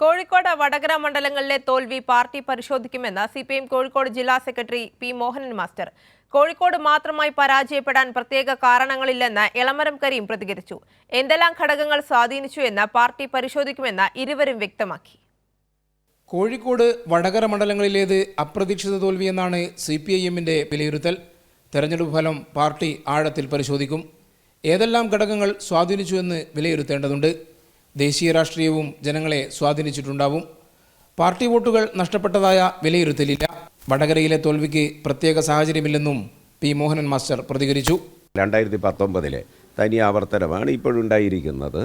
കോഴിക്കോട് വടകര മണ്ഡലങ്ങളിലെ തോൽവി പാർട്ടി പരിശോധിക്കുമെന്ന് സിപിഎം കോഴിക്കോട് ജില്ലാ secretary P Mohanan master. Kozhikode മാത്രമായി പരാജയപ്പെടാൻ പ്രത്യേക കാരണങ്ങളില്ലെന്ന് എളമരം കരീം പ്രതികരിച്ചു. എന്തെല്ലാം ഘടകങ്ങൾ സ്വാധീനിച്ചു എന്ന് പാർട്ടി പരിശോധിക്കുമെന്ന് ഇരുവരും വ്യക്തമാക്കി. കോഴിക്കോട് വടകര മണ്ഡലങ്ങളിലേത് അപ്രതീക്ഷിത തോൽവിയെന്നാണ് സിപിഐഎമ്മിന്റെ വിലയിരുത്തൽ. തെരഞ്ഞെടുപ്പ് ഫലം പാർട്ടി ആഴത്തിൽ പരിശോധിക്കും. ഏതെല്ലാം ഘടകങ്ങൾ സ്വാധീനിച്ചുവെന്ന് വിലയിരുത്തേണ്ടതുണ്ട്. ദേശീയ രാഷ്ട്രീയവും ജനങ്ങളെ സ്വാധീനിച്ചിട്ടുണ്ടാവും. പാർട്ടി വോട്ടുകൾ നഷ്ടപ്പെട്ടതായ വിലയിരുത്തലില്ല. വടകരയിലെ തോൽവിക്ക് പ്രത്യേക സാഹചര്യമില്ലെന്നും പി മോഹനൻ മാസ്റ്റർ പ്രതികരിച്ചു. 2019 തനി ആവർത്തനമാണ് ഇപ്പോഴുണ്ടായിരിക്കുന്നത്.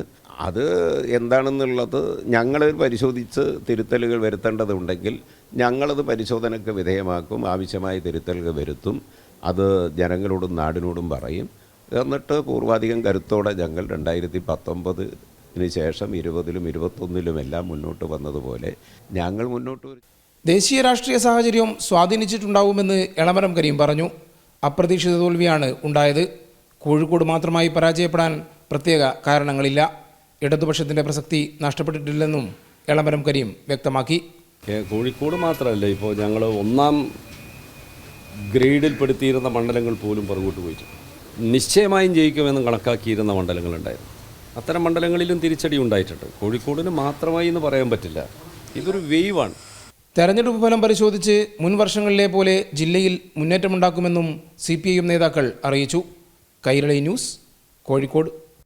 അത് എന്താണെന്നുള്ളത് ഞങ്ങൾ പരിശോധിച്ച് തിരുത്തലുകൾ വരുത്തേണ്ടതുണ്ടെങ്കിൽ ഞങ്ങളത് പരിശോധനയ്ക്ക് വിധേയമാക്കും. ആവശ്യമായ തിരുത്തലുകൾ വരുത്തും. അത് ജനങ്ങളോടും നാടിനോടും പറയും. എന്നിട്ട് പൂർവാധികം കരുത്തോടെ ഞങ്ങൾ 2019 ശേഷം 20ലും 21ലും എല്ലാം മുന്നോട്ട് വന്നതുപോലെ ഞങ്ങൾ മുന്നോട്ട്. ദേശീയ രാഷ്ട്രീയ സാഹചര്യം സ്വാധീനിച്ചിട്ടുണ്ടാവുമെന്ന് എളമരം കരീം പറഞ്ഞു. അപ്രതീക്ഷിത തോൽവിയാണ് ഉണ്ടായത്. കോഴിക്കോട് മാത്രമായി പരാജയപ്പെടാൻ പ്രത്യേക കാരണങ്ങളില്ല. ഇടതുപക്ഷത്തിന്റെ പ്രസക്തി നഷ്ടപ്പെട്ടിട്ടില്ലെന്നും എളമരം കരീം വ്യക്തമാക്കി. കോഴിക്കോട് മാത്രമല്ല, ഇപ്പോൾ ഞങ്ങൾ 1ാം ഗ്രേഡിൽപ്പെടുത്തിയിരുന്ന മണ്ഡലങ്ങൾ പോലും പുറകോട്ട് പോയിട്ട് നിശ്ചയമായും ജയിക്കുമെന്ന് കണക്കാക്കിയിരുന്ന മണ്ഡലങ്ങളുണ്ടായിരുന്നു. അത്തരം മണ്ഡലങ്ങളിലും തിരിച്ചടി ഉണ്ടായിട്ടുണ്ട്. കോഴിക്കോടിന് മാത്രമായി എന്ന് പറയാൻ പറ്റില്ല. ഇതൊരു വേവാണ്. തെരഞ്ഞെടുപ്പ് ഫലം പരിശോധിച്ച് മുൻ വർഷങ്ങളിലെ പോലെ ജില്ലയിൽ മുന്നേറ്റമുണ്ടാക്കുമെന്നും സിപിഐഎം നേതാക്കൾ അറിയിച്ചു. കൈരളി ന്യൂസ്, കോഴിക്കോട്.